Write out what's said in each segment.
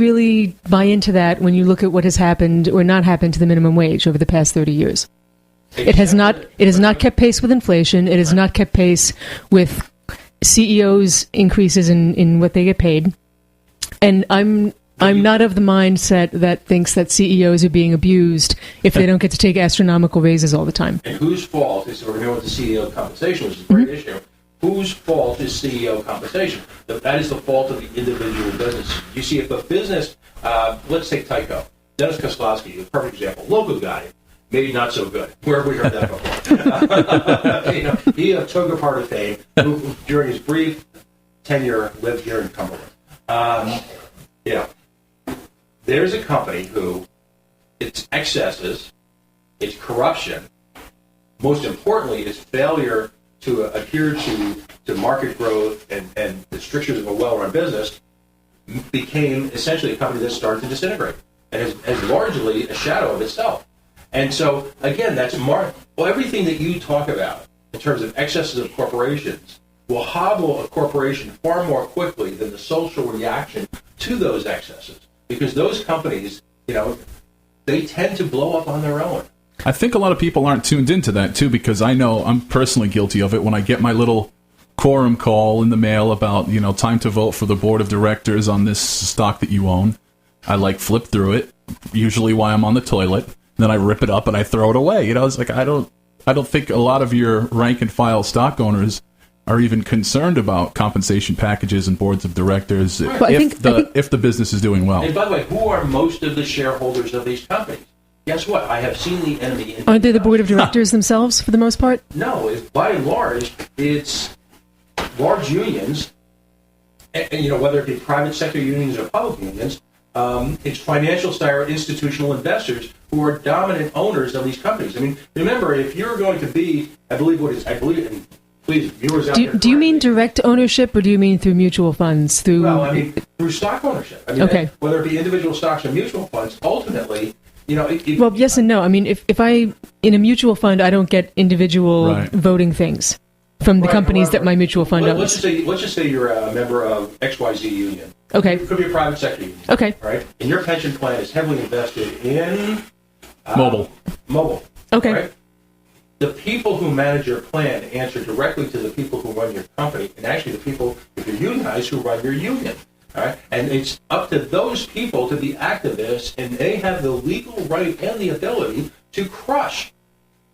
really buy into that when you look at what has happened or not happened to the minimum wage over the past 30 years. It has not kept pace with inflation. It has not kept pace with CEOs' increases in what they get paid. And I'm not of the mindset that thinks that CEOs are being abused if they don't get to take astronomical raises all the time. And whose fault is, we're going with the CEO compensation, which is a great issue. Whose fault is CEO compensation? That is the fault of the individual business. You see, if a business, let's take Tyco, Dennis Koslowski, a perfect example, local guy, maybe not so good. Where have we heard that before? He took a part of fame who, during his brief tenure, lived here in Cumberland. There's a company who its excesses, its corruption, most importantly, its failure to adhere to market growth and the strictures of a well-run business became essentially a company that started to disintegrate and is largely a shadow of itself. And so, again, that's everything that you talk about in terms of excesses of corporations will hobble a corporation far more quickly than the social reaction to those excesses. Because those companies, they tend to blow up on their own. I think a lot of people aren't tuned into that, too, because I know I'm personally guilty of it. When I get my little quorum call in the mail about, time to vote for the board of directors on this stock that you own, I, flip through it, usually while I'm on the toilet. Then I rip it up and I throw it away. It's like I don't think a lot of your rank and file stock owners are even concerned about compensation packages and boards of directors if the business is doing well. And by the way, who are most of the shareholders of these companies? Guess what? I have seen the enemy. Aren't they the board of directors themselves for the most part? No, by and large, it's large unions, and whether it be private sector unions or public unions. It's financial style institutional investors who are dominant owners of these companies. I mean, remember, if you're going to be, and please, viewers out there. Do you mean direct ownership, or do you mean through mutual funds? Through stock ownership. Okay. Whether it be individual stocks or mutual funds, ultimately, well, yes and no. I mean, if I, in a mutual fund, I don't get individual voting things from the companies that my mutual fund owns. Let's just say you're a member of XYZ union. Okay. It could be a private sector union. Okay. Right? And your pension plan is heavily invested in... Mobile. Okay. Right? The people who manage your plan answer directly to the people who run your company, and actually the people, if you're unionized, who run your union. All right? And it's up to those people to be activists, and they have the legal right and the ability to crush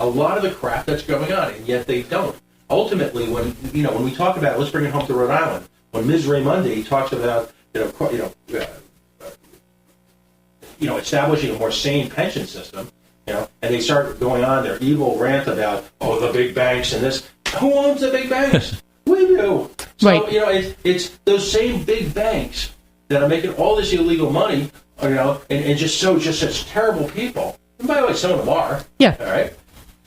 a lot of the crap that's going on, and yet they don't. Ultimately, when we talk about, let's bring it home to Rhode Island, when Ms. Raimondi talks about establishing a more sane pension system, and they start going on their evil rant about, the big banks and this. Who owns the big banks? We do. So, right. It's those same big banks that are making all this illegal money, and just such terrible people. And by the way, some of them are. Yeah. All right.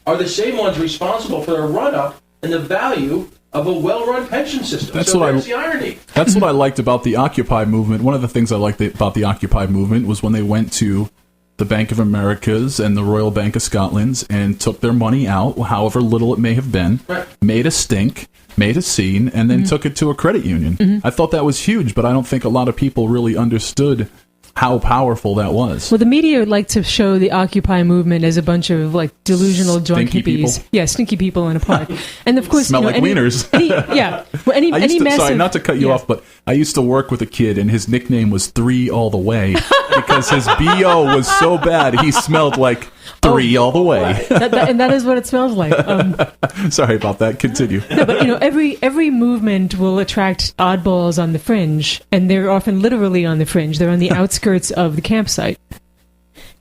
Are the same ones responsible for the run-up and the value of a well-run pension system. That's the irony. That's what I liked about the Occupy movement. One of the things I liked about the Occupy movement was when they went to the Bank of America's and the Royal Bank of Scotland's and took their money out, however little it may have been, made a stink, made a scene, and then took it to a credit union. I thought that was huge, but I don't think a lot of people really understood how powerful that was. Well, the media would like to show the Occupy movement as a bunch of delusional drunk hippies. People. Yeah, stinky people in a park. And of course, smell like wieners. Sorry, not to cut you off, but I used to work with a kid, and his nickname was 3 all the way because his BO was so bad he smelled like 3 all the way. And that is what it smells like. Sorry about that. Continue. No, but every movement will attract oddballs on the fringe, and they're often literally on the fringe. They're on the outskirts of the campsite.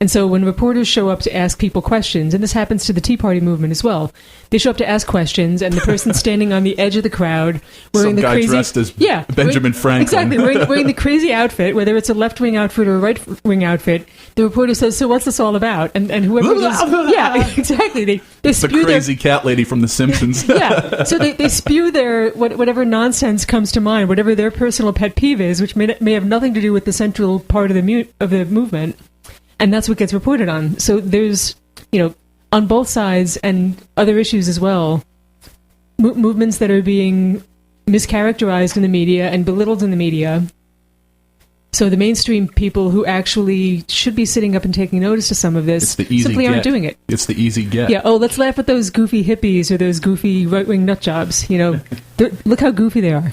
And so when reporters show up to ask people questions, and this happens to the Tea Party movement as well, they show up to ask questions, and the person standing on the edge of the crowd wearing the crazy... dressed as Benjamin Franklin. Exactly, wearing the crazy outfit, whether it's a left-wing outfit or a right-wing outfit, the reporter says, so what's this all about? And whoever yeah, exactly. They spew the crazy cat lady from The Simpsons. Yeah, so they spew their whatever nonsense comes to mind, whatever their personal pet peeve is, which may have nothing to do with the central part of the movement. And that's what gets reported on. So there's, on both sides and other issues as well, movements that are being mischaracterized in the media and belittled in the media So the mainstream people who actually should be sitting up and taking notice to some of this simply aren't doing it. It's the easy get. Yeah. Oh, let's laugh at those goofy hippies or those goofy right-wing nut jobs. Look how goofy they are.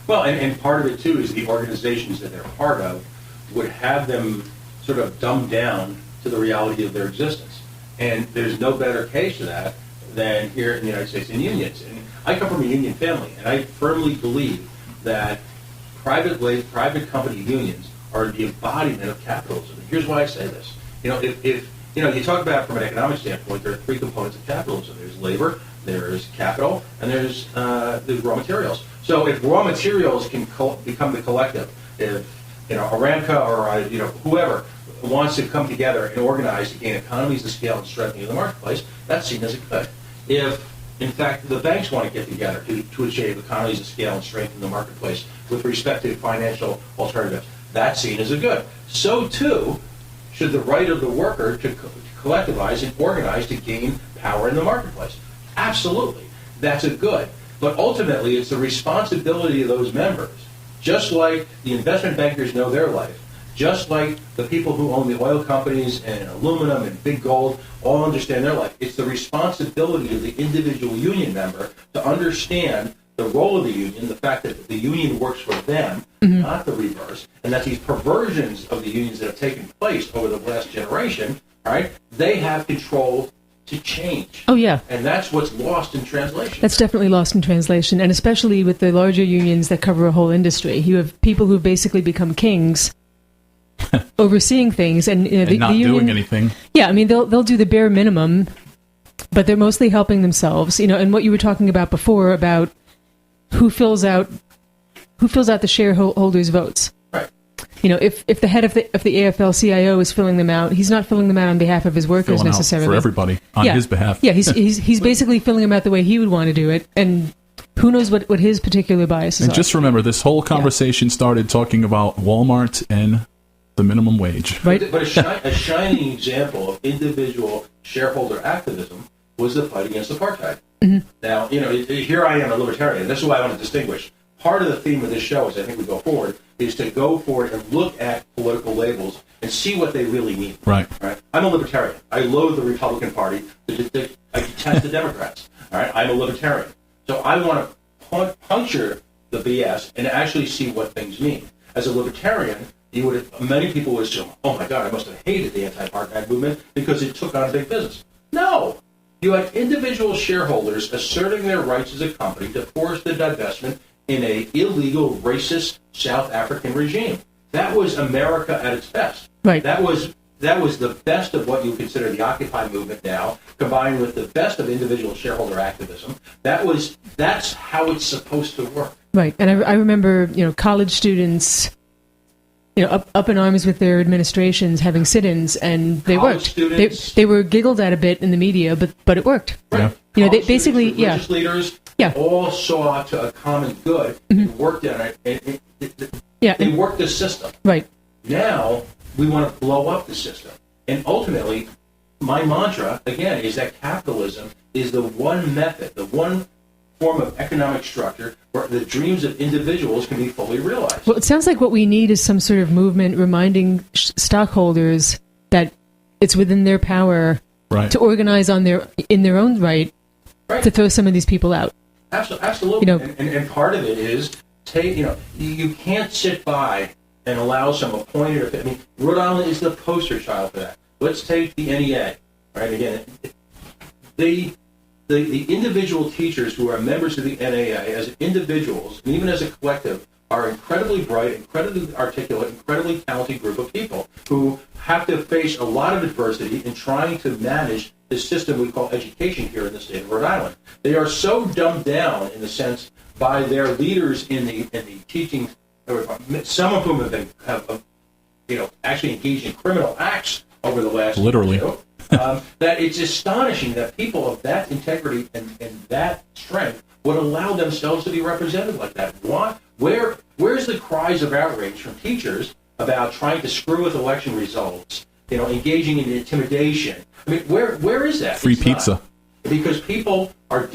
Well, and part of it too is the organizations that they're part of would have them sort of dumbed down to the reality of their existence. And there's no better case for that than here in the United States in unions. And I come from a union family, and I firmly believe that private company unions are the embodiment of capitalism. And here's why I say this. If you talk about it from an economic standpoint, there are three components of capitalism. There's labor, there's capital, and there's raw materials. So if raw materials can become the collective, if Aramco or whoever wants to come together and organize to gain economies of scale and strengthening of the marketplace, that's seen as a good. If in fact the banks want to get together to achieve economies of scale and strengthen the marketplace with respect to financial alternatives, that's seen as a good. So too should the right of the worker to collectivize and organize to gain power in the marketplace. Absolutely, that's a good. But ultimately, it's the responsibility of those members, just like the investment bankers know their life, just like the people who own the oil companies and aluminum and big gold all understand their life. It's the responsibility of the individual union member to understand the role of the union, the fact that the union works for them, not the reverse, and that these perversions of the unions that have taken place over the last generation, all right, they have control to change. Oh, yeah. And that's what's lost in translation. That's definitely lost in translation, and especially with the larger unions that cover a whole industry. You have people who basically become kings overseeing things, and not union, doing anything. Yeah, I mean, they'll do the bare minimum, but they're mostly helping themselves. And what you were talking about before about who fills out the shareholders' votes. Right. If the head of the AFL-CIO is filling them out, he's not filling them out on behalf of his workers Filling necessarily. out for everybody on his behalf. Yeah, he's basically filling them out the way he would want to do it, and who knows what his particular biases are. And just remember, this whole conversation started talking about Walmart and the minimum wage. Right. But a shining example of individual shareholder activism was the fight against apartheid. Mm-hmm. Now, here I am a libertarian. This is why I want to distinguish. Part of the theme of this show, as I think we go forward, is to go forward and look at political labels and see what they really mean. Right. I'm a libertarian. I loathe the Republican Party. I detest the Democrats. All right. I'm a libertarian. So I want to puncture the BS and actually see what things mean. As a libertarian, many people would assume, oh my God, I must have hated the anti-apartheid movement because it took on big business. No. You had individual shareholders asserting their rights as a company to force the divestment in an illegal, racist South African regime. That was America at its best. Right. That was the best of what you consider the Occupy movement now, combined with the best of individual shareholder activism. That's how it's supposed to work. Right. And I remember, college students, up in arms with their administrations, having sit-ins, and they worked. They were giggled at a bit in the media, but it worked. Right. Yeah. They basically, religious leaders all saw to a common good and worked on it. They worked the system. Right. Now we want to blow up the system, and ultimately, my mantra again is that capitalism is the one method, the one form of economic structure where the dreams of individuals can be fully realized. Well, it sounds like what we need is some sort of movement reminding stockholders that it's within their power to organize in their own right to throw some of these people out. Absolutely. And part of it is you can't sit by and allow some appointed. I mean, Rhode Island is the poster child for that. Let's take the NEA. Right again, the individual teachers who are members of the NEA as individuals and even as a collective are incredibly bright, incredibly articulate, incredibly talented group of people who have to face a lot of adversity in trying to manage the system we call education here in the state of Rhode Island. They are so dumbed down in the sense by their leaders in the teaching, some of whom have actually engaged in criminal acts over the last year. That it's astonishing that people of that integrity and that strength would allow themselves to be represented like that. Where's the cries of outrage from teachers about trying to screw with election results, engaging in intimidation? I mean, where is that? Free pizza. Because people are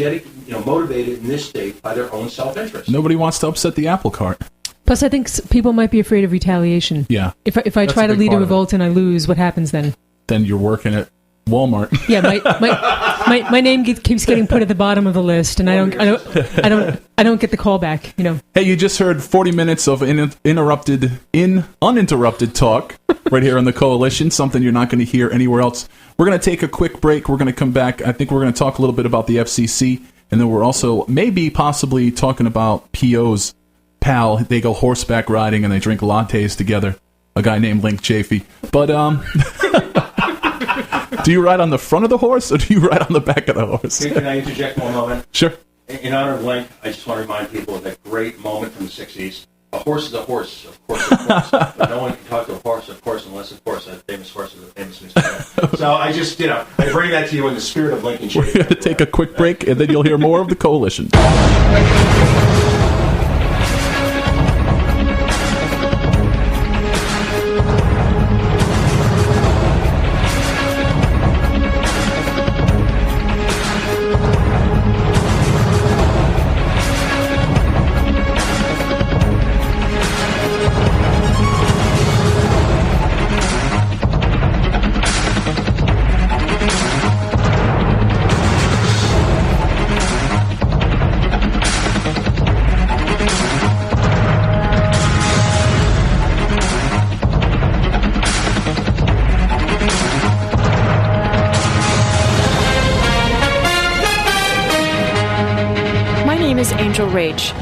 motivated in this state by their own self-interest. Nobody wants to upset the apple cart. Plus, I think people might be afraid of retaliation. Yeah. If I try to lead a revolt and I lose, what happens then? Then you're working at Walmart. Yeah, my name keeps getting put at the bottom of the list, and I don't get the call back. Hey, you just heard 40 minutes of uninterrupted talk right here on the Coalition. Something you're not going to hear anywhere else. We're going to take a quick break. We're going to come back. I think we're going to talk a little bit about the FCC, and then we're also possibly talking about P.O.'s pal. They go horseback riding and they drink lattes together. A guy named Link Chafee. But do you ride on the front of the horse, or do you ride on the back of the horse? Can I interject one moment? Sure. In honor of Link, I just want to remind people of that great moment from the 60s. A horse is a horse, of course, but no one can talk to a horse, of course, unless, of course, a famous horse is a famous Mr. So I just, I bring that to you in the spirit of Link and Chafee. We're going to take a quick break, and then you'll hear more of the Coalition.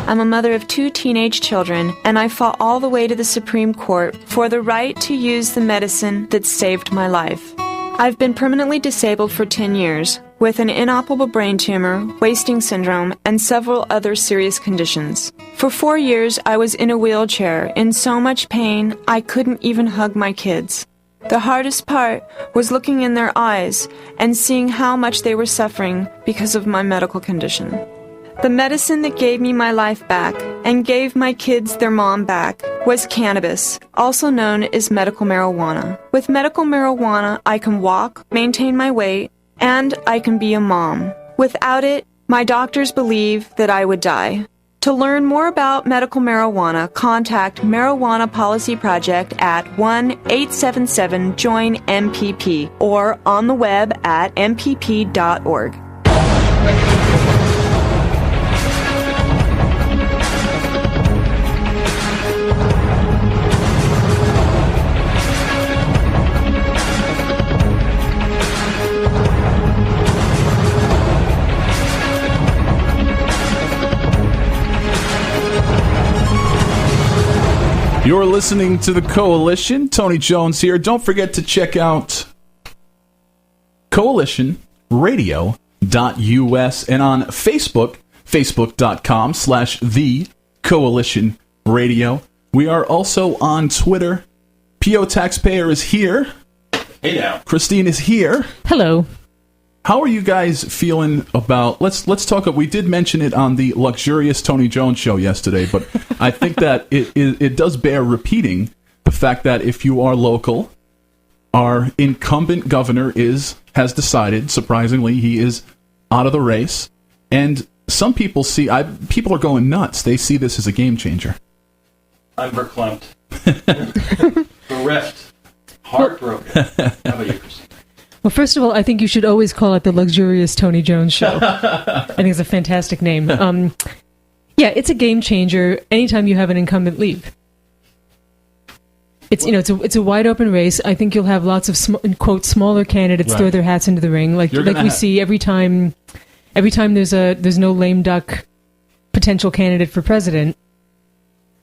I'm a mother of 2 teenage children, and I fought all the way to the Supreme Court for the right to use the medicine that saved my life. I've been permanently disabled for 10 years, with an inoperable brain tumor, wasting syndrome, and several other serious conditions. For 4 years, I was in a wheelchair, in so much pain, I couldn't even hug my kids. The hardest part was looking in their eyes and seeing how much they were suffering because of my medical condition. The medicine that gave me my life back and gave my kids their mom back was cannabis, also known as medical marijuana. With medical marijuana, I can walk, maintain my weight, and I can be a mom. Without it, my doctors believe that I would die. To learn more about medical marijuana, contact Marijuana Policy Project at 1-877-JOIN-MPP or on the web at mpp.org. You're listening to the Coalition. Tony Jones here. Don't forget to check out coalitionradio.us and on Facebook, facebook.com/The Coalition Radio. We are also on Twitter. P.O. Taxpayer is here. Hey now. Christine is here. Hello. How are you guys feeling about... Let's talk... We did mention it on the luxurious Tony Jones show yesterday, but I think that it does bear repeating the fact that if you are local, our incumbent governor has decided, surprisingly, he is out of the race, and some people people are going nuts. They see this as a game changer. I'm verklempt. Bereft. Heartbroken. How about you, Christine? Well, first of all, I think you should always call it the luxurious Tony Jones show. I think it's a fantastic name. Yeah, it's a game changer anytime you have an incumbent leave. It's it's a wide open race. I think you'll have lots of quote smaller candidates throw their hats into the ring, like we see every time there's no lame duck potential candidate for president,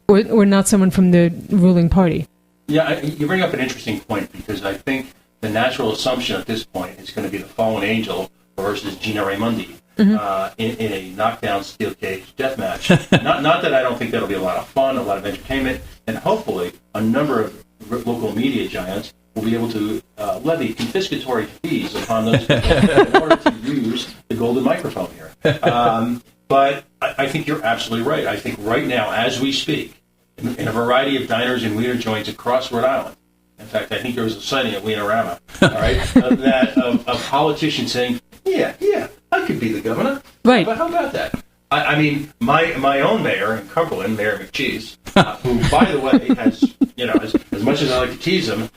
or not someone from the ruling party. Yeah, you bring up an interesting point, because I think the natural assumption at this point is going to be the fallen angel versus Gina Raimondi in a knockdown steel cage death match. not that I don't think that'll be a lot of fun, a lot of entertainment, and hopefully a number of local media giants will be able to levy confiscatory fees upon those people in order to use the golden microphone here. But I think you're absolutely right. I think right now, as we speak, in a variety of diners and wiener joints across Rhode Island, in fact, I think there was a sighting at Wienerama, all right, of politicians saying, yeah, I could be the governor. Right. But how about that? I mean, my own mayor in Cumberland, Mayor McCheese, who, by the way, has, as much as I like to tease him,